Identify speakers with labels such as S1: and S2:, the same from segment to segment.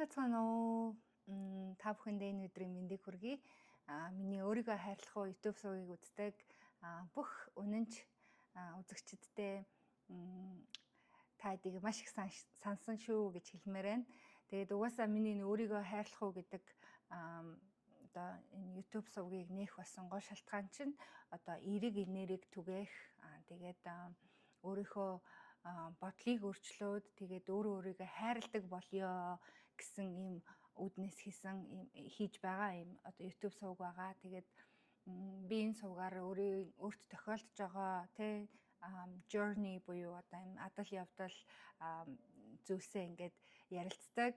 S1: Байцгаана уу? Та бүхэндээ энэ өдрийн мэндийг хүргэе. Миний өөрийгөө хайрлах уу YouTube сувгийг үздэг бүх үнэнч үзэгчдтэй та хэдийг маш их сансан шүү гэж хэлмээр байна. Тэгээд угаасаа миний энэ өөрийгөө хайрлах уу гэдэг одоо энэ YouTube сувгийг нээх болсон гол шалтгаан чинь одоо эерэг инээрийг түгээх тэгээд өөрийнхөө бодлыг өөрчлөөд тэгээд өөрөө өөрийгөө хайрладаг болёо гэсэн ийм үүднээс хийж байгаа ийм одоо YouTube сувг байгаа. Тэгээд би энэ сувгаар өөрт тохиолдож байгаа тий journey буюу одоо ийм адал явдал зүйлсээ ингээд ярилцдаг.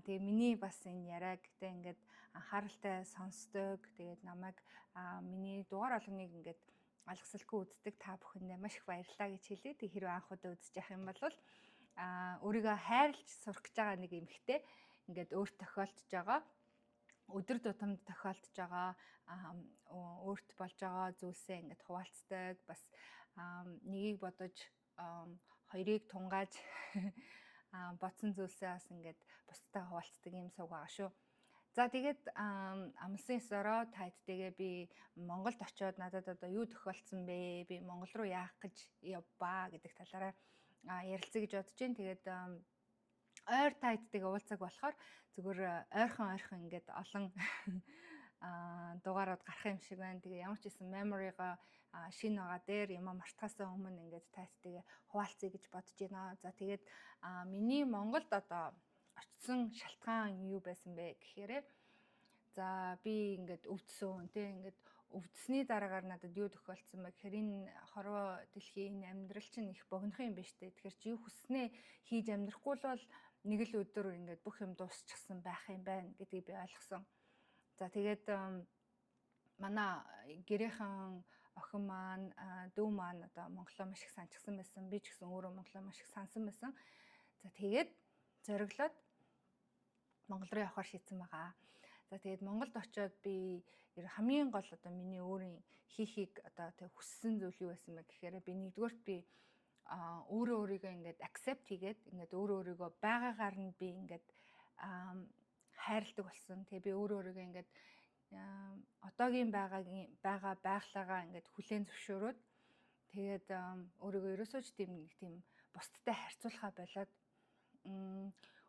S1: Тэгээ миний бас энэ яриаг тэ ингээд анхааралтай сонсдог. Тэгээд намайг миний дугаар болгоныг ингээд алгасалгүй үздэг та бүхэндээ маш их баярлалаа гэж хэлээ. Тэг хэрвээ анх удаа үзэж явах юм бол өөрийгөө хайрлж сурах гэж байгаа нэг эмэгтэй ингээд өөрт тохиолдож байгаа өдөр тутамд тохиолдож байгаа өөрт болж байгаа зүйлсээ ингээд хуваалцдаг. Бас нэгийг бодож хоёрыг тунгааж бодсон зүйлсээ бас ингээд бусдад хуваалцдаг юм сувг байгаа шүү. За тэгээд амлсан ёсороо та хэдтэйгээ би Монголд очиод надад одоо юу тохиолдсон бэ? Би Монгол руу яах гэж явбаа гэдэг талаараа ярилцъя гэж бодож байна. Тэгээд ойр та хэдтэйгээ уулзах болохоор зүгээр ойрхон ингээд олон дугаарууд гарах юм шиг байна. Тэгээ ямар ч гэсэн memory-го шинэ байгаа дээр юм мартахаас өмнө ингээд та хэдтэйгээ хуваалцъя гэж бодож байна. За тэгээд миний Монголд одоо очсон шалтгаан юу байсан бэ гэхээр за би ингээд өвдсөн тий ингээд өвдсөний дараагаар надад юу тохиолдсон бэ гэхээр энэ хорвоо дэлхийн амьдрал чинь их богинохон юм биш тий. Тэгэхээр чи юу хүснээ хийж амьдрахгүй л бол нэг л өдөр ингээд бүх юм дуусчихсан байх юм байна гэдгийг би ойлгосон. За тэгээд манай гэрийнхэн охин маань дүү маань одоо Монголоо маш их санчсан байсан. Би ч гэсэн өөрөө Монголоо маш их сансан байсан. За тэгээд зориглоод Монгол руу явахаар шийдсэн байгаа. За тэгээд Монголд очиод би хамгийн гол одоо миний өөрийн хийхийг одоо тэг хүссэн зүйл юу байсан бэ гэхээр би нэгдүгээрт би өөрөө өөрийгөө ингээд accept хийгээд ингээд өөрөө өөрийгөө байгаагаар нь би ингээд хайрладаг болсон. Тэгээ би өөрөө өөрийгөө ингээд одоогийн байгалаагаа ингээд хүлээн зөвшөөрөөд тэгээд өөрийгөө ерөөсөө ч тийм бусдтай харьцуулахаа болоод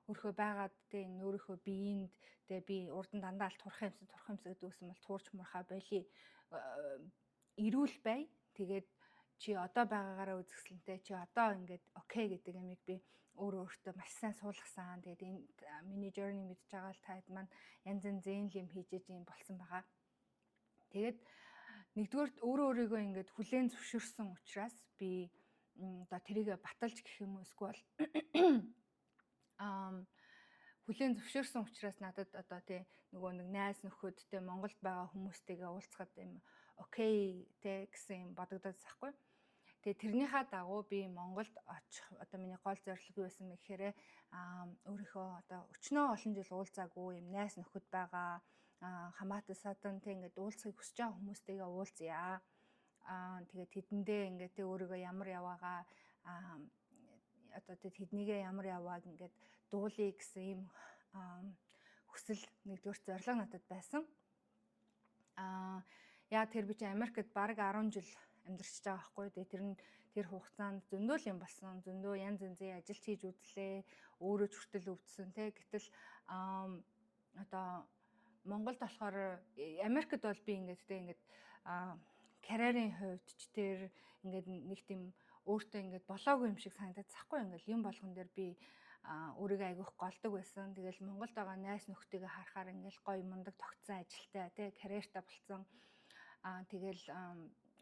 S1: өөрийнхөө байгаад тэ өөрийнхөө биеинд тэ би урдан дандаа л турах юмсан гэдэг үсэн бол туурч мурхаа болий эрүүл бай. Тэгээд чи одоо байгаагаараа үзэсгэлэнтэй чи одоо ингээд окей гэдэг юмыг би өөртөө маш сайн суулгасан. Тэгээд энэ миний journey мэдж байгаа л таад маань янз янзын юм хийж ийм болсон байгаа. Тэгээд нэгдүгээрт өөрийгөө ингээд хүлээн зөвшөөрсөн учраас би одоо тэрийг баталж гэх юм уу эсвэл хүлээн зөвшөөрсөн учраас надад одоо тий нөгөө нэг найз нөхөдтэй Монголд байгаа хүмүүстэйгээ уулзахад юм окей тий гэсэн юм бодогдоод байхгүй. Тэгээ тэрнийхээ дагуу би Монголд очих одоо миний гол зорилго юу байсан бэ гэхээр өөрийнхөө одоо өчнөө олон жил уулзаагүй юм найз нөхөд байгаа хамаатай садан тий ингээд уулзахыг хүсэж байгаа хүмүүстэйгээ уулзъя. Тэгээд тэдэндээ ингээд тий өөрийгөө ямар яваагаа одоо тэднийгээ ямар явааг ингээд дуулъя гэсэн ийм хүсэл нэгдүгээр зорилго надад байсан. Яа тэр би чи Америкт бараг 10 жил амьдарч байгаа байхгүй. Тэгээ тэр хугацаанд зөндөө л юм болсон. Зөндөө янз янзын ажил хийж үзлээ. Өөрөө ч хүртэл өвдсөн тий. Гэтэл одоо Монголд болохоор Америкт бол би ингээд тий ингээд карьерийн хувьд ч тэр ингээд нэг тийм өөртөө ингээд болоогүй юм шиг санагдаад захгүй ингээд юм болгон дээр би өөрийгөө айгүйх голдог байсан. Тэгэл Монголд байгаа найз нөхдөйгээ харахаар ингээд гоё мундаг тогтсон ажилтай тий карьертай болсон. Тэгэл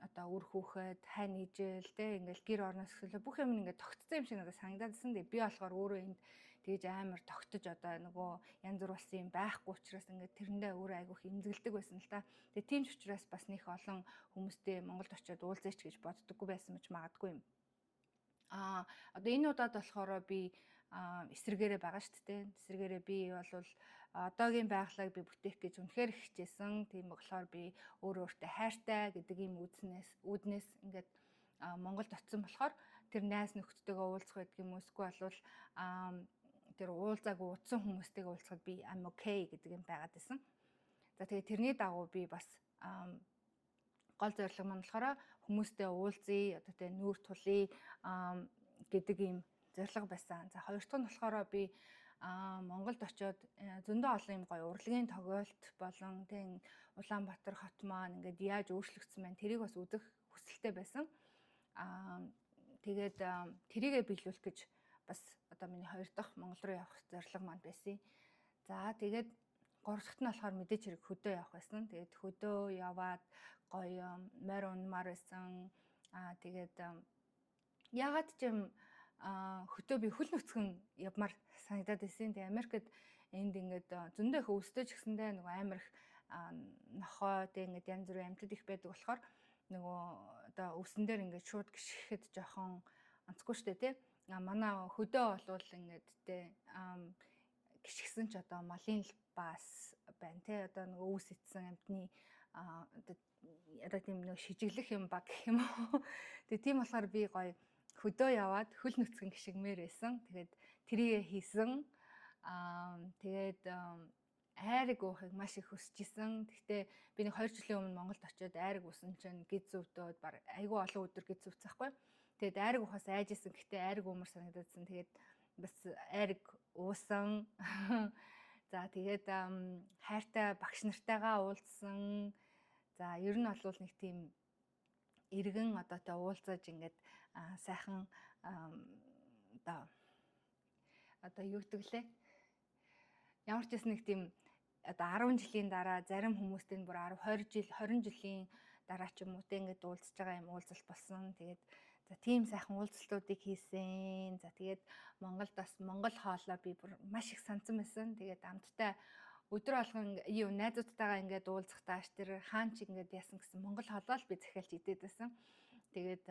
S1: одоо үр хүүхэд хань ижил тий ингээл гэр орноос эхлээ бүх юм ингээд тогтцсон юм шиг надад санагдаадсэн. Тэгээ би болохоор өөрөө энд тэгж амар тогтож одоо нөгөө янз бүр болсон юм байхгүй учраас ингээд тэрэндээ өөрөө айгүйх имзэглэдэг байсан л та. Тэгээ тийм ч учраас бас нэх олон хүмүүстэй Монголд очиод уулзаач гэж боддоггүй байсан ч магадгүй юм. Одоо энэ удаад болохоор би эсрэгээрээ байгаа шүү дээ. Эсрэгээрээ би бол одоогийн байгалааг би бүтээх гэж үнэхээр хичээсэн. Тийм болохоор би өөртөө хайртай гэдэг ийм үүднээс ингээд Монголд очисон болохоор тэр найз нөхдөдтэйгээ уулзах байдаг юм уу? Эсвэл бол тэр уулзаагүй утсан хүмүүстэйгээ уулзахад би I'm okay гэдэг юм байгаад байсан. За тэгээд тэрний дагуу би бас гол зорилго маань болохоор хүмүүстэй уулзъя, одоо тэ нүүр тулъя гэдэг ийм зорилго байсан. За хоёр дахь нь болохоор би Монголд очиод зөндөө олон юм гоё урлагийн тоглолт болон тийм Улаанбаатар хот маань ингээд яаж өөрчлөгдсөн байна тэрийг бас үзэх хүсэлтэй байсан. Тэгээд тэрийгэ биелүүлэх гэж бас одоо миний хоёр дахь Монгол руу явах зорилго маань байсан. За тэгээд гурав дахь нь болохоор мэдээж хэрэг хөдөө явах байсан. Тэгээд хөдөө яваад гоё морь унмаар байсан. Тэгээд ягаад ч юм хөдөө би хөл нүцгэн явмаар санагдаад байсан. Тэгээ Америкт энд ингээд зөндөө их өвсдөж гисэндээ нөгөө амар их нохой тэг ингээд янз бүрийн амьтад их байдаг болохоор нөгөө одоо өвсөн дээр ингээд шууд гიშгэхэд жоохон онцгүй штэ тий. Манай хөдөө болвол ингээд тий гიშгсэн ч одоо малын бас байна тий. Одоо нөгөө өвс ицсэн амьтны одоо тийм нөгөө шижиглэх юм баг гэх юм уу. Тэгээ тийм болохоор би гоё хөдөө яваад хөл нүцгэн гიშгмээр байсан. Тэгээд тэрийгэ хийсэн. Тэгээд айраг уухыг маш их хүсэж исэн. Гэхдээ би нэг 2 жилийн өмнө Монголд очиод айраг уусан чинь гид зүвдөөд баг айгүй олон өдөр гид зүвцэхгүй. Тэгээд айраг уухаас айжсэн. Гэхдээ айраг уумар санагдадсан. Тэгээд бас айраг уусан. За тэгээд хайртай багш нартайгаа уулзсан. За ер нь бол нэг тийм иргэн одоотой уулзаж ингээд сайхан одоо юу гэдэг лээ. Ямар ч нэг тийм одоо 10 жилийн дараа зарим хүмүүстэй бүр 10 20 жилийн дараа ч юм уу тэ ингээд уулзж байгаа юм уулзалт болсон. Тэгээд за тийм сайхан уулзалтуудыг хийсэн. За тэгээд Монголд бас монгол хоолоо би бүр маш их сансан байсан. Тэгээд амттай өдөр болгон юу найзуудтайгаа ингээд уулзахтааш тэр хаан чиг ингээд яасан гэсэн монгол хоолоо л би захиалж идээд байсан. Тэгээд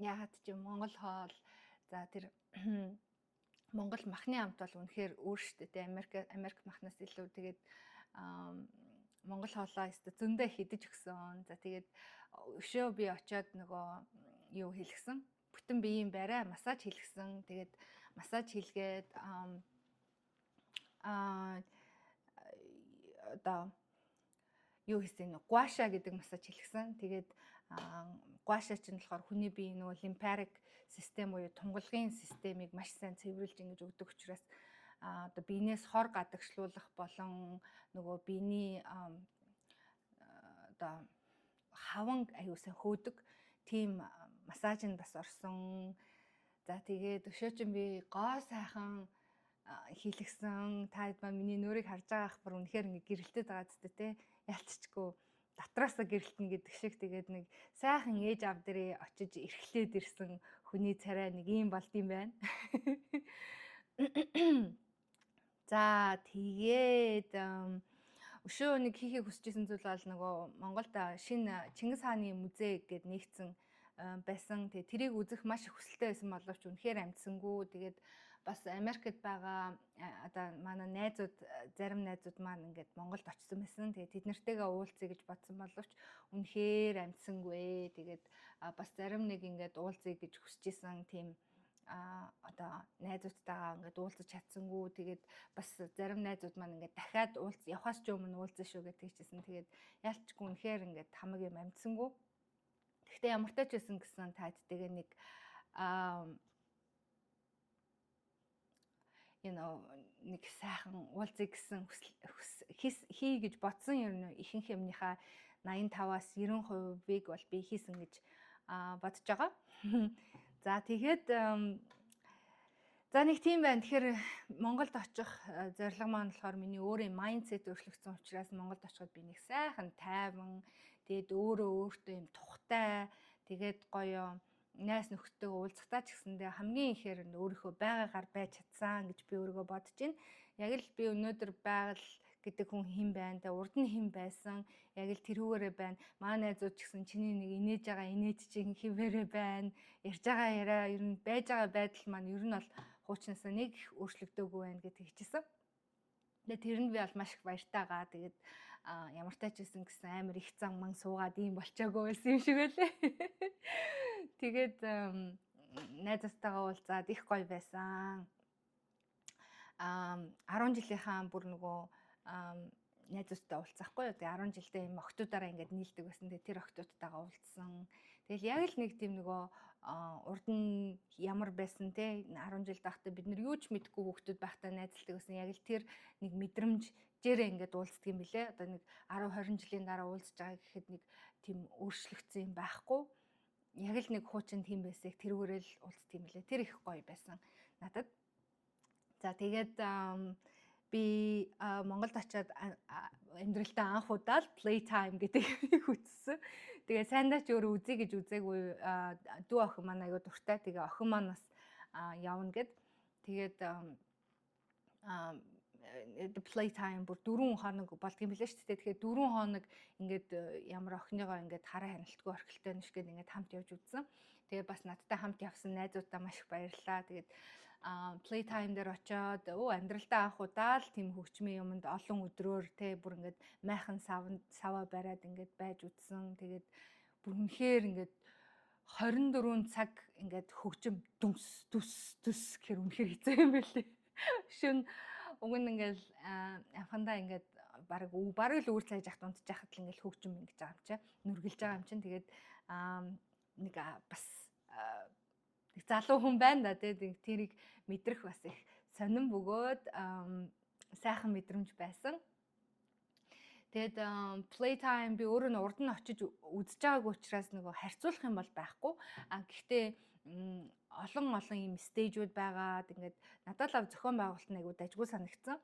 S1: яагаад ч юм монгол хоол за тэр Монгол махны амт бол үнэхээр өөр штэ тэ Америк махнаас илүү тэгээд монгол хоолоо өстө зөндөө хидэж өгсөн. За тэгээд өшөө би очиод нөгөө юу хэлгсэн. Бүтэн биеийн барай массаж хэлгсэн. Тэгээд массаж хийлгээд одоо юу хийсэн нэ гуаша гэдэг массаж хэлгсэн. Тэгээд гуаша чинь болохоор хүний биеийн нөгөө лимфарик систем буюу тунгалгын системийг маш сайн цэвэрлж ингэж өгдөг учраас одоо биенээс хор гадагшлуулах болон нөгөө биений одоо хаван аюулсан хөөдөг тийм массаж нь бас орсон. За тэгээд өшөө чинь би гоо сайхан хийлгсэн. Та хэд маань миний нөрийг харж байгаа ах бүр үнэхээр ингээ гэрэлтээд байгаа зү тэ ялцчихгүй дотроосоо гэрэлтэн гэдэг шиг тэгээд нэг сайхан ээж аав дээрээ очиж эрхлээд ирсэн хүний царай нэг юм болд юм байна. За тэгээд өшөө нэг хийхийг хүсэж исэн зүйл бол нөгөө Монголд шинэ Чингис хааны музей гэдэг нэгдсэн байсан. Тэгээд тэрийг үзэх маш их хүсэлтэй байсан боловч үнэхээр амжсангүй. Тэгээд бас Америкт байгаа одоо манай найзууд зарим найзууд маань ингээд Монголд очсон байсан. Тэгээд тэд нартэйгээ уулзъя гэж бодсон боловч үнэхээр амжсангүй. Тэгээд бас зарим нэг ингээд уулзъя гэж хүсэж исэн тийм одоо найзуудтайгаа ингээд уулзаж чадсангүй. Тэгээд бас зарим найзууд маань ингээд дахиад явахаас ч өмнө уулзсан шүү гэж хэлчихсэн. Тэгээд ялчгүй үнэхээр ингээд хамаг юм амжсангүй. Гэхдээ ямар ч байсан гэсэн таадтэйгээ нэг нэг сайхан уулзъя гэсэн хий гэж бодсон юм ихэнх юмныхаа 85-аас 90%-ийг бол би хийсэн гэж бодож байгаа. За тэгээд за нэг тийм байна. Тэгэхээр Монголд очих зорилго маань болохоор миний өөрийн майндсет өөрчлөгдсөн учраас Монголд очиход би нэг сайхан тайван тэгээд өөртөө юм тухтай тэгээд гоё найс нөхдөдөө уулзахтаа ч гэсэндээ хамгийн ихээр өөрийнхөө байгаагаар байж чадсан гэж би өөрийгөө бодож байна. Яг л би өнөөдөр байгаль гэдэг хүн хэн байна, тэ урд нь хэн байсан, яг л тэрүүгээрээ байна. Манай найзууд ч гэсэн чиний нэг инээж байгаа инээж чинь хിവэрэ байна. Ярьж байгаа яриа ер нь байж байгаа байдал маань ер нь бол хуучнаасаа нэг их өөрчлөгдөөгүй байна гэдгийг хэлчихсэн. Тэгээд тэрэнд би бол маш их баяртай байгаа. Тэгээд ямар тач байсан гэсэн амар их зам ман суугаад ийм болчоогүй байсан юм шиг байлээ. Тэгээд найзтайгаа уулзаад их гоё байсан. 10 жилийнхаа бүр нөгөө найзуудтай уулзахгүй юу. Тэгээ 10 жилдээ юм охтуудаараа ингээд нийлдэг байсан. Тэгээ тэр охтуудтайгаа уулзсан. Тэгэл яг л нэг тийм нөгөө урд нь ямар байсан те 10 жил байхдаа бид нар юу ч мэдгүй хүүхдүүд байхдаа найзалдаг байсан. Яг л тэр нэг мэдрэмжээрээ ингээд уулздаг юм билэ. Одоо нэг 10 20 жилийн дараа уулзж байгаа гэхэд нэг тийм өөрчлөгдсөн юм байхгүй. Яг л нэг хуучин тийм байсыг тэрүүгээрэл уулздаг юм билэ. Тэр их гоё байсан надад. За тэгээд би Монголд очиод амьдралдаа анх удаа л playtime гэдгийг үзсэн. Тэгээ сайндаа ч өөрөө үзье гэж үзээгүй дүү охин маань аягүй дуртай. Тэгээ охин маань бас явна гэд. Тэгээд playtime бүр 4 хоног болдгийм билээ шүү дээ. Тэгэхээр 4 хоног ингээд ямар охиныгоо ингээд хараа хяналтгүй орхилтой нэш гээд ингээд хамт явж үзсэн. Тэгээ бас надтай хамт явсан найзуудаа маш их баярлалаа. Тэгээд playtime дээр очиод амьдралдаа анх удаа л тийм хөгжмийн юмд олон өдрөөр те бүр ингээд майхан саваа бариад ингээд байж үзсэн. Тэгээд бүр үнэхээр ингээд 24 цаг ингээд хөгжим дүнс гэхээр үнэхээр хэцүү юм байлээ. Шүн уг нь ингээд амхандаа ингээд бараг л үүр цайж ахт унтчих хат л ингээд хөгжим ингэж байгаа юм чи нүргэлж байгаа юм чин. Тэгээд нэг бас нэг залуу хүн байна да тэгээд тэрийг мэдрэх бас их сонирн бөгөөд сайхан мэдрэмж байсан. Тэгээд playtime би өөрөө нь урд нь очиж үзэж байгаагүй учраас нөгөө харьцуулах юм бол байхгүй. Гэхдээ олон ийм стейжүүд байгаад ингээд надад л зохион байгуулалт нь айгүй дажгүй санагдсан.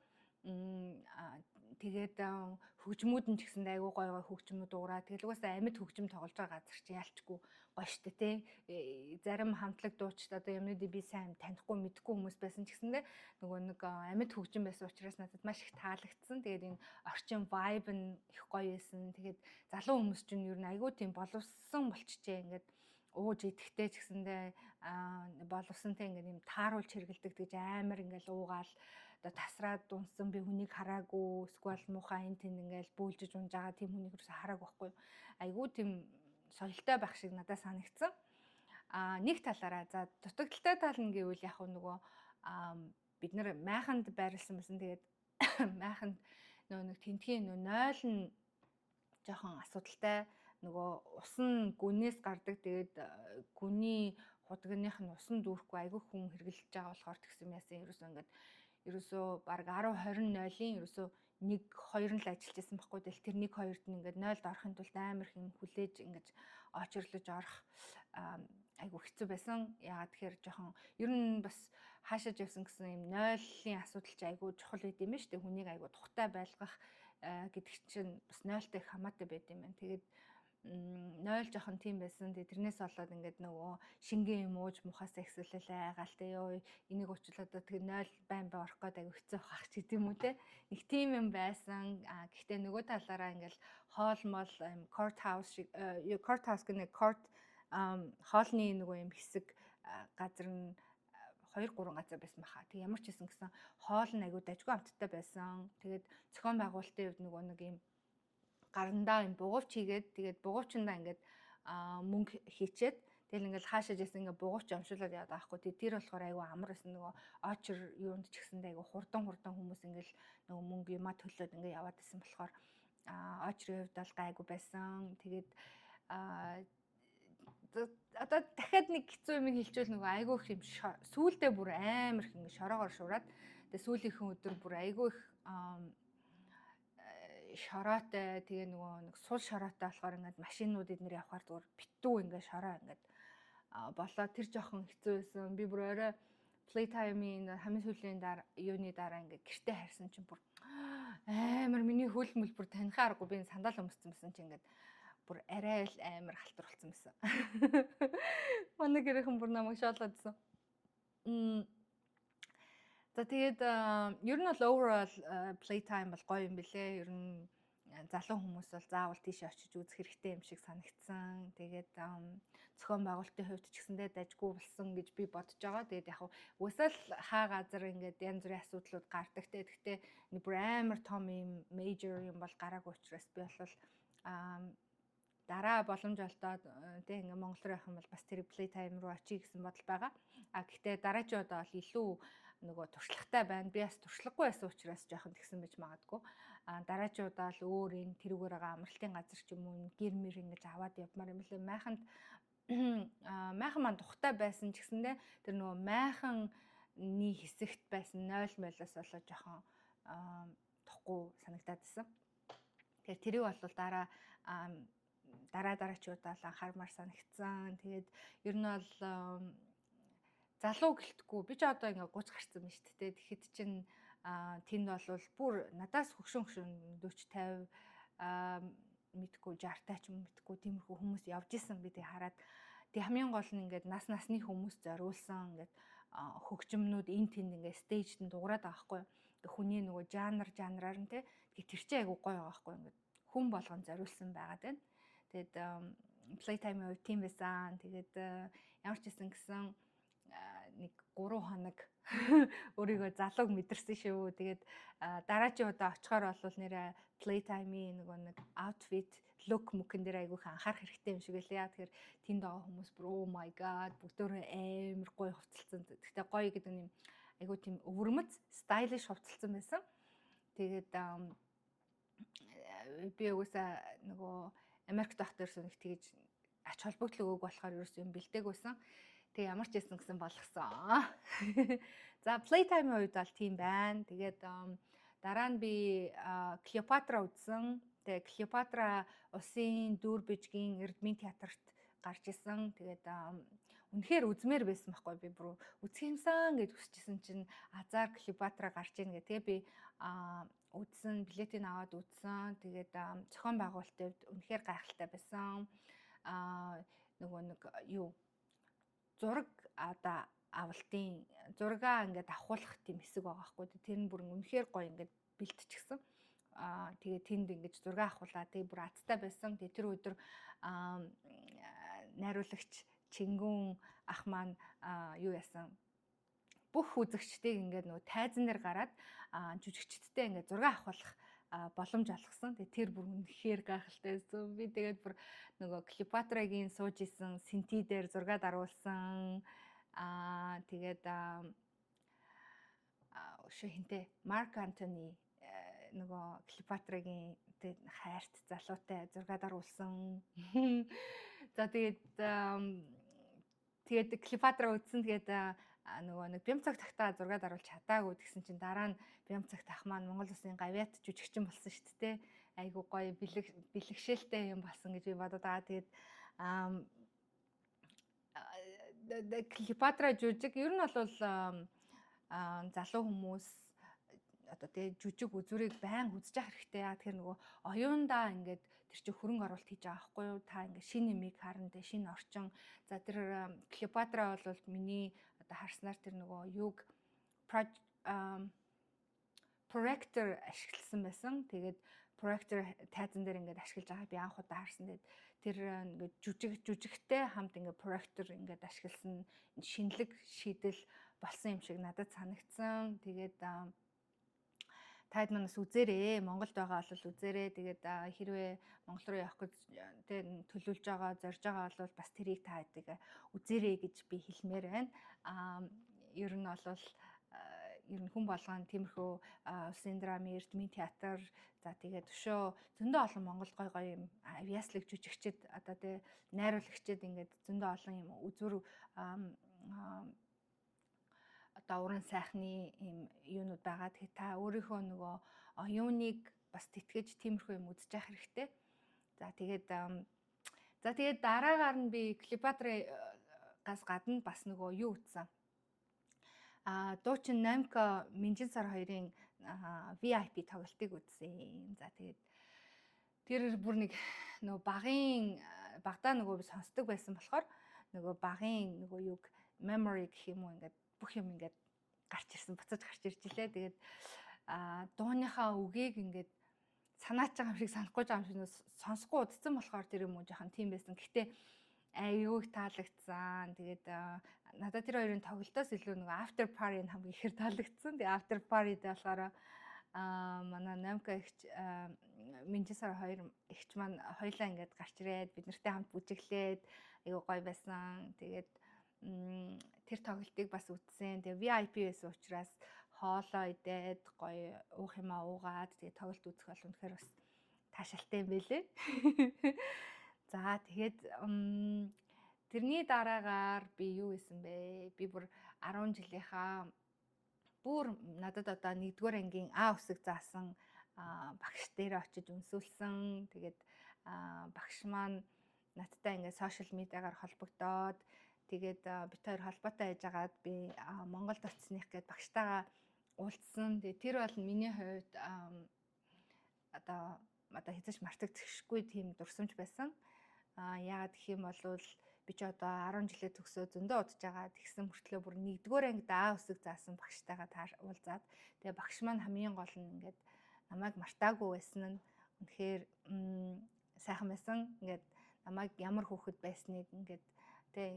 S1: Тэгээд хөгжмүүд нь ч гэсэн айгүй гоё хөгжмүүд уураа. Тэгэл угаасаа амьд хөгжим тоглож байгаа газар чи ялчгүй гоё штэ тий. Зарим хамтлаг дуучид одоо юмнуудыг би сайн танихгүй мэдгүй хүмүүс байсан ч гэсэндээ нөгөө нэг амьд хөгжим байсан учраас надад маш их таалагдсан. Тэгээд энэ орчин vibe нь их гоё байсан. Тэгээд залуу хүмүүс чинь ер нь айгүй тийм боловсон болчихжээ. Ингээд ууж идэхтэй ч гэсэндээ боловсонтэй ингээд юм тааруулж хэргэлдэг гэж амар ингээд уугаал одоо тасраад дунсан би хүнийг хараагүй эсвэл муухай энэ тэнд ингээд бөөлжиж унж байгаа тийм хүнийг юусэн хараагүй байхгүй. Айгүй тийм соёлтой байх шиг надад санагдсан. Нэг талаараа за дутагдaltaй тал нь гэвэл яг нөгөө бид нар майханд байрлсан байсан. Тэгээд майханд нөгөө нэг тентгийн нөгөө нойл нь жоохон асуудалтай. Нөгөө ус нь гүнээс гардаг. Тэгээд гүний худагных нь усан дүүрхгүй айгүй хүн хэрглэж байгаа болохоор тэгсэн яасан ерөөсөө баг 10 20 нойлын ерөөсөө 1 2 л ажиллаж байсан байхгүй. Тэгэл тэр 1 2-д нь ингээд 0-д орохын тулд амар их юм хүлээж ингэж очирлож орох айгүй хэцүү байсан. Яагаад тэгэхээр жоохон ер нь бас хаашаач явсан гэсэн юм 0-ийн асуудал чи айгүй чухал байд юм байна шүү дээ. Хүнийг айгүй тухтай байлгах гэдэг чинь бас 0-тай их хамаатай байд юм байна. Тэгээд 0 жоохон тийм байсан. Тэгээ тэрнээс болоод ингээд нөгөө шингэн юм ууж мухасаа ихсэлэлээ айгаалтай ёо энийг уучлаад тэгээ 0 байн орох гээд айгүй хэцүү хах ч гэдэм үү те. Нэг тийм юм байсан. Гэхдээ нөгөө талаараа ингээд хоол мол court house шиг court house гэх нэг court хоолны нөгөө юм хэсэг газар нь 2 3 газар байсан баха. Тэг ямар ч хэсэн гэсэн хоол нь айгүй дажгүй амттай байсан. Тэгээд зохион байгуулалтын хувьд нөгөө нэг юм гарандаа юм бугуйч хийгээд тэгээд бугуйчиндаа ингээд мөнгө хийчээд тэгэл ингээд хаашаа жисэн ингээд бугуйч амшуулаад яваад байхгүй. Тэгээд тэр болохоор айгүй амар байсан нөгөө очер юунд ч гэсэндээ айгүй хурдан хүмүүс ингээд нөгөө мөнгө юмаа төлөөд ингээд яваад байсан болохоор очерын хувьд бол гайгүй байсан. Тэгээд одоо дахиад нэг хэцүү юм хэлчихвэл нөгөө айгүй их юм сүүлдээ бүр амар их ингээд шороогоор шураад тэгээд сүүлийнхэн өдөр бүр айгүй их шороотой тэгээ нөгөө нэг сул шороотой болохоор ингээд машинууд эднэр явахаар зүгээр битүү ингээд шороо ингээд болоо тэр жоохон хэцүү байсан. Би бүр орой playtime-ийн хамгийн сүүлийн юуны дараа ингээд гэртээ харсан чинь бүр амар миний хөл мөл бүр таних аргагүй би сандал өмссөн байсан чинь ингээд бүр арай л амар халтар болсон байсан. Манай гэрхэн бүр намайг шоолоодсон. За тэгээд ер нь бол overall playtime бол гоё юм бэлээ. Ер нь залуу хүмүүс бол заавал тийш очиж үзэх хэрэгтэй юм шиг санагдсан. Тэгээд зохион байгуулалтын хувьд ч гэсэндээ дажгүй болсон гэж би бодож байгаа. Тэгээд яг уусаал хаа газар ингээд янз бүрийн асуудлууд гардаг те. Гэхдээ бүр амар том юм major юм бол гараагүй учраас би бол дараа боломж олдоод тэг ингээ Монгол руу явах юм бол бас тэр playtime руу очие гэсэн бодол байгаа. Гэхдээ дараагийн удаа бол илүү нөгөө туршлагатай байна. Би бас туршлагагүй байсан учраас жоохон тэгсэн байж магадгүй. Дараагийн удаа л өөр энэ тэрүүгээр байгаа амралтын газар ч юм уу гэр мэр ингэж аваад явмаар юм лээ. Майхан маань тухтай байсан ч гэсэндээ тэр нөгөө майханны хэсэгт байсан 0 мөлөөс болоо жоохон тухгүй санагдаад байсан. Тэгэхээр тэрийг бол дараачийн удаа л анхаармаар санагдсан. Тэгээд ер нь бол залуу гэлтгүй би ч одоо ингээ 30 гарсан байна шүү дээ. Тэгэхэд чинь тэнд бол бүр надаас хөгшин 40 50 мэдгүй 60 ч юм мэдгүй тиймэрхүү хүмүүс явж исэн би тэг хараад тэг хамгийн гол нь ингээд насны хүмүүс зориулсан ингээд хөгжмнүүд эн тэнд ингээд стейжд нь дуурайд байгаа байхгүй. Хүний нөгөө жанраар нь тэг тэр чинь айгу гоё байгаа байхгүй. Ингээд хүн болгон зориулсан байгаад байна. Тэгээд playtime-ийн хувьд тийм байсан. Тэгээд ямар ч гэсэн гэсэн нэг 3 хоног өөрийгөө залууг мэдэрсэн шүү. Тэгээд дараагийн удаа очихоор бол нэрэ playtime-ийн нэг outfit look мөкөн дээр айгүйх анхаарах хэрэгтэй юм шиг байлаа. Тэгэхээр тэнд байгаа хүмүүс бүр oh my god бүгдөө амар гоё хувцалсан. Гэхдээ гоё гэдэг нь айгүй тийм өвөрмөц stylish хувцалсан байсан. Тэгээд би угаасаа нөгөө Америк доктор нэг тэгж ач холбогдол өгөөг болохоор ерөөс юм бэлдээгүйсэн. Тэг ямар ч байсан гэсэн болгосон. За playtime-ийн үед бол тийм байна. Тэгээд дараа нь би Клеопатра үзсэн. Тэгээд Клеопатра улсын дүр бижгийн эрдмийн театрт гарч исэн. Тэгээд үнэхээр үзмээр байсан байхгүй би бүр үзэх юмсан гэж хүсчихсэн чинь азар Клеопатра гарч ийн гэх. Тэгээ би үзсэн, билетийг аваад үзсэн. Тэгээд зохион байгуулалтын хувьд үнэхээр гайхалтай байсан. Нөгөө нэг юу зураг одоо авалтын зургаа ингээд авахулах тийм хэсэг байгаа байхгүй. Тэр нь бүр үнэхээр гоё ингээд бэлтчихсэн. Тэгээ тэнд ингээд зураг авахулаа. Тэгээ бүр азтай байсан. Тэгээ тэр өдөр найруулагч Чингүн ах маань юу яасан? Бүх үзэгчдийг ингээд нөгөө тайзан дээр гараад жүжигчдтэй ингээд зураг авахулах боломж олгосон. Тэгээ тэр бүр үнэхээр гайхалтай байсан. Би тэгээд бүр нөгөө Клеопатрагийн сууж исэн синти дээр зураг даруулсан. Тэгээд хинтээ Марк Антони нөгөө Клеопатрагийн хайрт залуутай зураг даруулсан. За тэгээд Клеопатра үзсэн. Тэгээд нөгөө нэг Бямцаг тахтаа зураг даруулж чадаагүй гэсэн чинь дараа нь Бямцаг тах маань Монгол Улсын гавьяат жүжигчин болсон шүү дээ. Айгуу гоё бэлэгшээлтэй юм болсон гэж би бодоод байгаа. Тэгээд Клеопатра жүжиг ер нь бол залуу хүмүүс одоо тэгээ жүжиг үзүрийг байн үзэж явах хэрэгтэй. Тэгэхээр нөгөө оюундаа ингээд тэр чинь хөрөнгө оруулалт хийж байгаа байхгүй юу? Та ингээд шинэ нэмийг харна, тэгээ шинэ орчин. За тэр Клеопатра бол миний одоо харснаар тэр нөгөө юг projector ашигласан байсан. Тэгээд projector тайзан дээр ингээд ашиглаж байгаа би анх удаа харсан. Тэгээд тэр ингээд жүжигтэй хамт ингээд projector ингээд ашигласан шинэлэг шийдэл болсон юм шиг надад санагдсан. Тэгээд таад манаас үзээрэй. Монголд байгаа бол үзээрэй. Тэгээд хэрвээ Монгол руу явах гэж төлөвлөж байгаа, зорж байгаа бол бас тэрийг та хэдийг үзээрэй гэж би хэлмээр байна. Ер нь бол ер нь хүн болгоно тиймэрхүү улсын драмын эрдмийн театр за тэгээд өшөө зөндөө олон Монголд гой гой юм авьяаслаг жүжигчд одоо тэ найруулагчид ингээд зөндөө олон юм үзүр одоо уран сайхны юм юунууд байгаа. Тэгэхээр та өөрийнхөө нөгөө оюуныг бас тэтгэж тиймэрхүү юм үзэж явах хэрэгтэй. За тэгээд дараагаар нь би Клеопатрагаас гадна бас нөгөө юу үзсэн. Дуучин Намка Минжин сар 2-ын VIP тоглолтыг үзсэн. За тэгээд тэр бүр нэг нөгөө багада нөгөө би сонсдог байсан болохоор нөгөө багын нөгөө юг memory гэх юм уу ингээд бүх юм ингээд гарч ирсэн, буцаж гарч ирж илээ. Тэгээд дууныхаа үгийг ингээд санаач байгаа юм шиг санахгүй байгаа юм шиг сонсохгүй удцсан болохоор тэр юм уу жоохон тийм байсан. Гэхдээ айгүйг таалагдсан. Тэгээд надад тэр хоёрын тоглолтоос илүү нөгөө after party-г хамгийн ихээр таалагдсан. Тэгээд after party-д болохоор манай Намка ихч Минжин сар 2 ихч маань хоёлаа ингээд гарч ирээд бид нартай хамт бүжиглээд айгүй гоё байсан. Тэгээд тэр тоглолтыг бас үзсэн. Тэгээ VIP байсан учраас хоолоо идээд гоё уух юмаа уугаад тэгээ тоглолт үзэх бол үнэхээр бас таашаалтай юм байлээ. За тэгээд тэрний дараагаар би юу хийсэн бэ? Би бүр 10 жилийнхаа бүр надад одоо 1-р ангийн А үсэг заасан багш дээр очиж үнсүүлсэн. Тэгээд багш маань надтай ингээд сошиал медиагаар холбогдоод тэгээд бид хоёр холбоотой байжгаад би Монголд очисных гээд багштайгаа уулзсан. Тэгээд тэр бол миний хувьд одоо хэзээ ч мартагдчихгүй тийм дурсамж байсан. Яагаад гэх юм бол би ч одоо 10 жилээ төгсөө зөндөө удаж байгаа. Тэгсэн мөртлөө бүр 1-р ангид А үсэг заасан багштайгаа уулзаад тэгээ багш маань хамгийн гол нь ингээд намайг мартаагүй байсан нь үнэхээр сайхан байсан. Ингээд намайг ямар хүүхэд байсныг ингээд тэг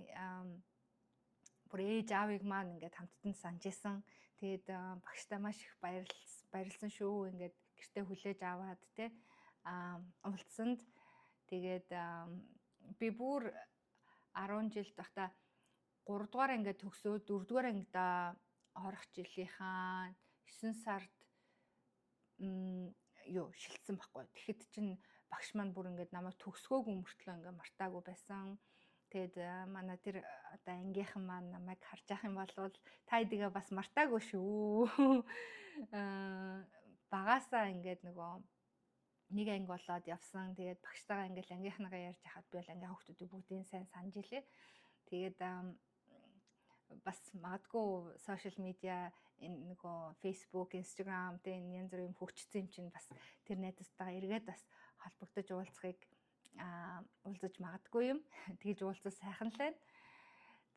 S1: бүр ээж аавыг маань ингээд хамтдан санаж исэн. Тэгээд багштай маш их баярлсан шүү. Ингээд гэртээ хүлээж аваад те уулзсанд тэгээд би бүр 10 жил тахта 3-р ангид төгсөөд 4-р ангида орох жилийнхаа 9 сард шилжсэн байхгүй. Тэгэхэд чинь багш маань бүр ингээд намайг төгсгөөгүй мөртлөө ингээд мартаагүй байсан. Тэгээд манай тэр одоо ангийнхан маань намайг харж ах юм бол та эдгээ бас мартаагүй шүү. Багасаа ингээд нөгөө нэг анги болоод явсан. Тэгээд багштайгаа ингээл ангийнхнагаа ярьж хахад би бол ангийн хүүхдүүдийг бүгдийг сайн санаж илээ. Тэгээд бас магадгүй сошиал медиа энэ нөгөө Facebook, Instagram тэ янз бүрийн хөгжсөн юм чинь бас тэр найзтайгаа эргээд бас холбогдож уулзахыг уулзаж магадгүй юм. Тэгж уулзах сайхан л байна.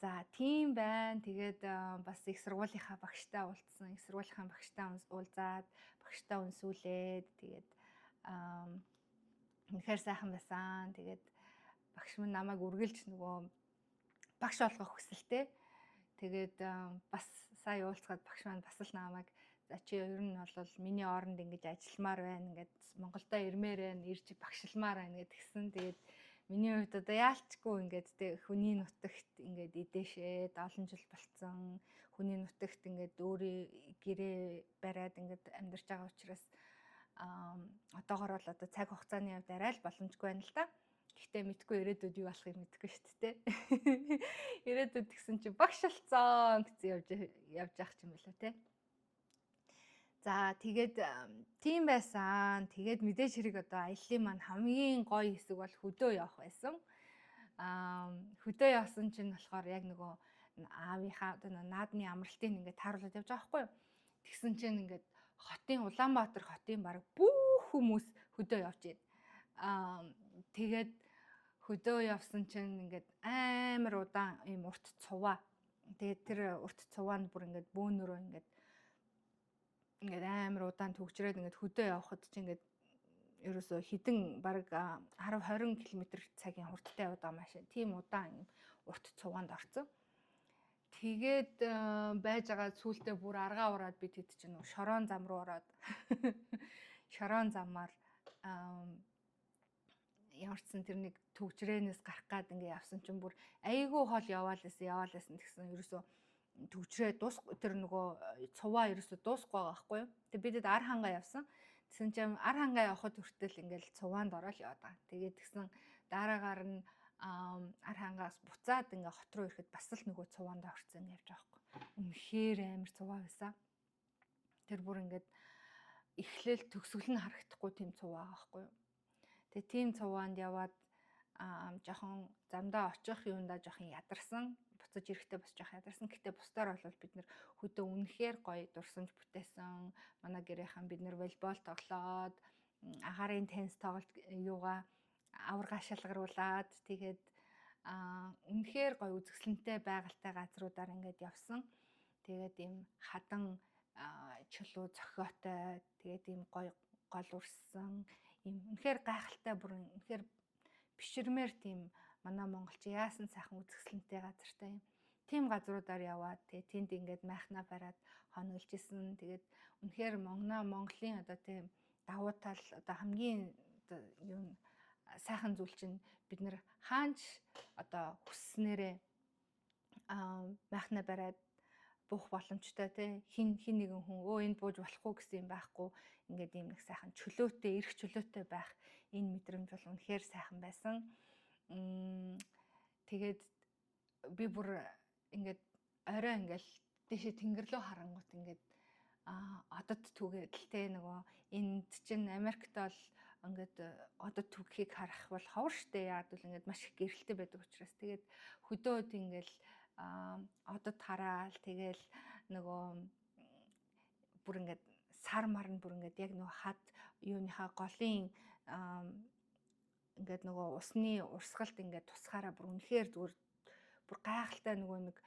S1: За тийм байна. Тэгээд бас их сургуулийнхаа багштай уулзсан. Их сургуулийнхаа багштай уулзаад багштай үнсүүлээд тэгээд үнэхээр сайхан байсан. Тэгээд багш минь намайг үргэлж нөгөө багш болгох хүсэлтэй. Тэгээд бас сая уулзгаад багш маань бас л намайг за чи ер нь бол миний оронд ингэж ажилламаар байна. Ингээд Монголдо ирмээр байна. Ирж багшламаар байна гэдгсэн. Тэгээд миний хувьд одоо яалчгүй ингээд тэг хүний нутагт ингээд идээшээд олон жил болцсон. Хүний нутагт ингээд өөрийн гэрээ бариад ингээд амьдарч байгаа учраас одоогоор бол одоо цаг хугацааны хувьд арай л боломжгүй байна л да. Гэхдээ мэдгүй ирээдүйд юу болохыг мэдгүй шүү дээ. Ирээдүйд гэсэн чи багш болцсон гэсэн явж явах юм болоо те. За тэгээд тийм байсан. Тэгээд мэдээж хэрэг одоо аяллаа маань хамгийн гоё хэсэг бол хөдөө явах байсан. Хөдөө явсан чинь болохоор яг нөгөө аавынхаа одоо наадмын амралтыг ингээд тааруулаад явж байгаа байхгүй юу. Тэгсэн чинь ингээд Улаанбаатар хотын баг бүх хүмүүс хөдөө явж байна. Тэгээд хөдөө явсан чинь ингээд амар удаан ийм урт цуваа. Тэгээд тэр урт цуваанд бүр ингээд бөөнөрөө ингээд амар удаан төгжрээд ингээд хөдөө явхад чинь ингээд ерөөсөө хідэн баг 10-20 км цагийн хурдтай яваад байгаа машин. Тийм удаан юм урт цуваанд орсон. Тэгээд байж байгаа сүултээ бүр аргаа ураад би тэд чинь шорон зам руу ороод шорон замаар ямарчсан тэр нэг төгжрээнээс гарах гад ингээ явсан чинь бүр айгүй хол яваалсэн тэгсэн ерөөсөө төгжрээ тэр нөгөө цуваа ерөөсөө дуусахгүй байгаа байхгүй юу. Тэгээд бидэд ар хангаа явсан. Тэгсэн чинь ар хангаа явахад хүртэл ингээл цуваанд ороод яваад байгаа. Тэгээд тэгсэн дараагаар нь ар хангаас буцаад ингээ хот руу ирэхэд бас л нөгөө цуваанд орсон явж байгаа байхгүй. Үнэхээр амар цуваа байсан. Тэр бүр ингээд эхлээл төгсгөл нь харагдахгүй тийм цуваа байгаа байхгүй юу. Тэгээ тийм цуваанд яваад жоохон замдаа очих юундаа жоохон ядарсан. Буцаж ирэхдээ бас жоохон ядарсан. Гэтэ бусдаар бол бид нэр хөдөө үнэхээр гоё дурсамж бүтээсэн. Манай гэрийнхэн бид нэр волейбол тоглоод агаарын теннис тоглолт юугаа аварга шалгаруулад тэгээд үнэхээр гоё үзэсгэлэнтэй байгальтай газруудаар ингээд явсан. Тэгээд ийм хадан чулуу зохиотой тэгээд ийм гоё гол урссан ийм үнэхээр гайхалтай бүр үнэхээр биширмээр тийм манай монголч яасан сайхан үзэсгэлэнтэй газартай юм. Тийм газруудаар яваад тэгээд тэнд ингээд майхнаа бариад хоноглож исэн. Тэгээд үнэхээр Монголын одоо тийм давуу тал одоо хамгийн юу сайхан зүйл чинь бид нэр хаанч одоо хүсснээрээ майхна бариад буух боломжтой тий хин нэгэн хүн энэ бууж болохгүй гэсэн юм байхгүй ингээд ийм нэг сайхан чөлөөтэй эрх чөлөөтэй байх энэ мэдрэмж бол үнэхээр сайхан байсан. Тэгээд би бүр ингээд орой ингээл дэше тэнгэр рүү харангуут ингээд одод түгээд л те нөгөө энд чинь Америкт бол ингээд одод түгхийг харах бол ховор штэ яад бол ингээд маш их гэрэлтэй байдаг учраас тэгээд хөдөөд ингээл одод хараал тэгэл нөгөө бүр ингээд сар марн бүр ингээд яг нөгөө хад юуныхаа голын ингээд нөгөө усны урсгалд ингээд тусгаараа бүр үнэхээр зүгээр бүр гайхалтай нөгөө нэг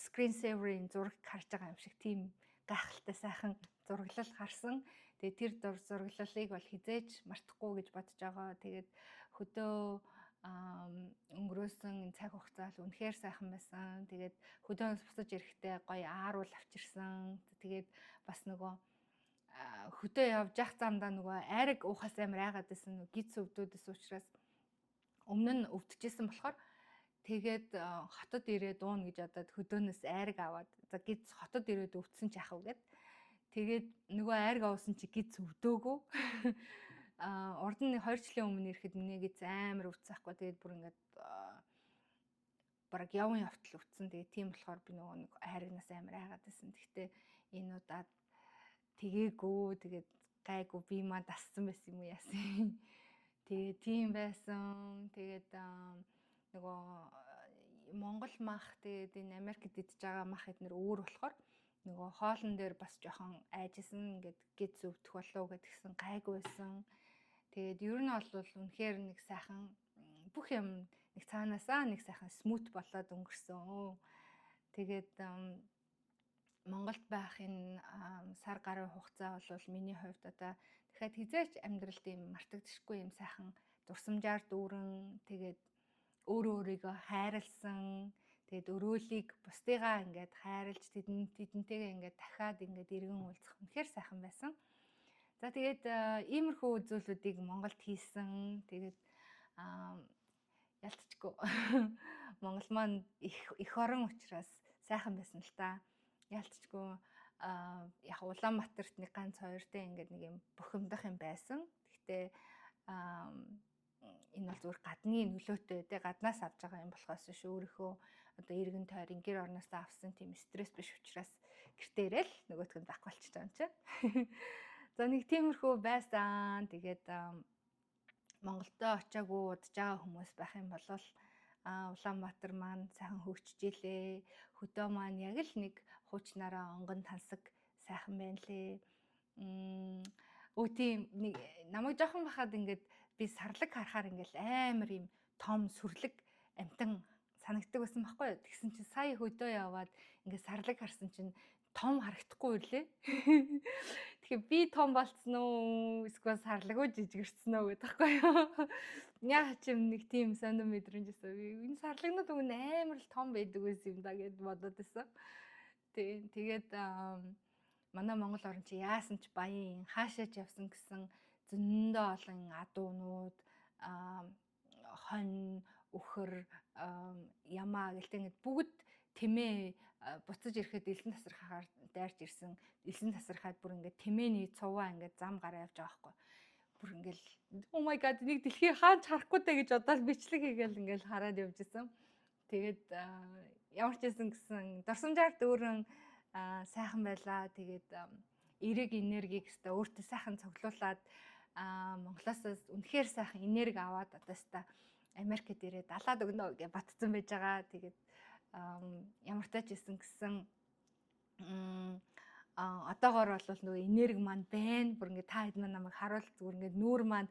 S1: screen saver-ийн зураг харж байгаа юм шиг тийм гайхалтай сайхан зураглал харсан. Тэгээд тэр зураглалыг бол хизээж мартахгүй гэж бодож байгаа. Тэгээд хөдөө өнгөрөөсөн цаг хугацаа л үнэхээр сайхан байсан. Тэгээд хөдөөнөөс буцаж ирэхдээ гоё ааруул авчирсан. Тэгээд бас нөгөө хөдөө явж явах замдаа нөгөө айраг уухаас амар айгаад байсан нөгөө гиз өвдөөдөөс учраас өмнө нь өвдөжсэн болохоор тэгээд хотод ирээд дуун гэж одоод хөдөөнөөс айраг аваад за гиз хотод ирээд өвдсөн ч яах вэ гэд тэгээд нөгөө айраг авсан чи гиз өвдөөгүй урд нь 2 жилийн өмнө ирэхэд миний гиз амар өвдсөн хгүй тэгээд бүр ингээд бараг явн явтал өвдсөн тэгээд тийм болохоор би нөгөө нэг айрагнаас амар айгаад байсан. Гэхдээ энэ удаад тэгээгүй тэгээд гайгүй би маа дассан байсан юм уу яасан. Тэгээд тийм байсан. Тэгээд нөгөө Монгол мах тэгээд энэ Америкт идж байгаа мах эднэр өөр болохоор нөгөө хоолн дээр бас жоохон айжсэн ингээд гиз өвдөх болов гэдгсэн гайгүй байсан. Тэгээд ер нь бол үнэхээр нэг сайхан бүх юм нэг цаанаасаа нэг сайхан смут болоод өнгөрсөн. Тэгээд Монголд байх энэ сар гаруй хугацаа бол миний хувьд одоо дахиад хизээч амьдралд юм мартагдчихгүй юм сайхан дурсамжаар дүүрэн тэгээд өөрийгөө хайрлсан тэгээд өрөөлийг бусдыгаа ингээд хайрлж тэдэнтэйгээ ингээд дахиад ингээд иргэн уулзах үнэхээр сайхан байсан. За тэгээд иймэрхүү зүйлүүдийг Монголд хийсэн. Тэгээд ялцчихгүй Монгол маань их орон учраас сайхан байсан л та. Ялцчихгүй яг Улаанбаатарт нэг ганц хоёртой ингээд нэг юм бухимдах юм байсан. Гэхдээ энэ бол зүгээр гадны нөлөөтэй те гаднаас авч байгаа юм болохоос биш өөрийнхөө одоо эргэн тойрон гэр орноосоо авсан тийм стресс биш учраас гэртээ ирээл нөгөөтг нь байхгүй болчих юм чинь. За нэг тиймэрхүү байсан. Тэгээд Монголдо очиагүй удаж байгаа хүмүүс байх юм бол Улаанбаатар маань сайхан хөгжиж илээ. Хөдөө маань яг л нэг хуучнараа онгон тансаг сайхан байна лээ. Тийм нэг намайг жоохон бахад ингээд би сарлаг харахаар ингээл амар юм том сүрлэг амтан санагддаг байсан байхгүй юу. Тэгсэн чинь сая хөдөө яваад ингээд сарлаг харсан чинь том харагдахгүй ирлээ. Тэгэхээр би том болцсон уу? Эсвэл сарлаггүй жижигэрсэн үү гэдэг байхгүй юу? Яг ч юм нэг тийм сонио мэдрэмж өсөө. Энэ сарлагнууд өмнө амар л том байдаг байсан юм да гэд бодоод байсан. Тэгээд манай Монгол орн чи яасан ч баян хаашаач явсан гэсэн зөндөө олон адуунууд хонь үхэр ямаа гэлтэй ингээд бүгд тэмээ буцаж ирэхэд элсэн тасархаар дайрч ирсэн. Элсэн тасархаад бүр ингээд тэмээний цуваа ингээд зам гараа явж байгаа байхгүй. Бүр ингээд oh my god нэг дэлхий хаач харахгүй даа гэж бодоод бичлэг хийгээл ингээд хараад явж исэн. Тэгээд ямар ч байсан гэсэн дурсамжаар дүүрэн сайхан байлаа. Тэгээд эрэг энергийг өстой өөртөө сайхан цоглуулад Монголоос үнэхээр сайхан энерги аваад одоо өстой Америкт ирээд далаад өгнө гэж батцсан байж байгаа. Тэгээд ямар тач исэн гэсэн одоогоор бол нөгөө энерги маань байна. Бүр ингээд та хэд маань намайг харуул зүгээр ингээд нүүр маань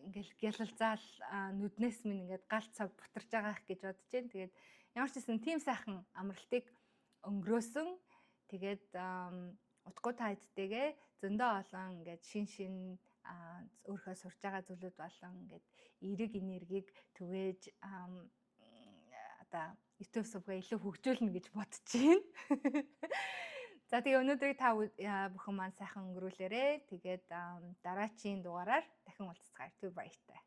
S1: ингээд гялалзаал нүднээс минь ингээд галт цаг бутарж байгаа гэж бодож байна. Тэгээд ямар ч гэсэн тийм сайхан амралтыг өнгөрөөсөн. Тэгээд утгагүй та хэдтэйгээ зөндөө олон ингээд шин өөрхөө сурж байгаа зүйлүүд болон ингээд эрэг энергийг түгээж одоо YouTube сувгаа илүү хөгжүүлнэ гэж бодож байна. За тэгээ өнөөдрийг та бүхэн маань сайхан өнгөрүүлээрэй. Тэгээд дараачийн дугаараар дахин уулзцгаая. Түр баяртай.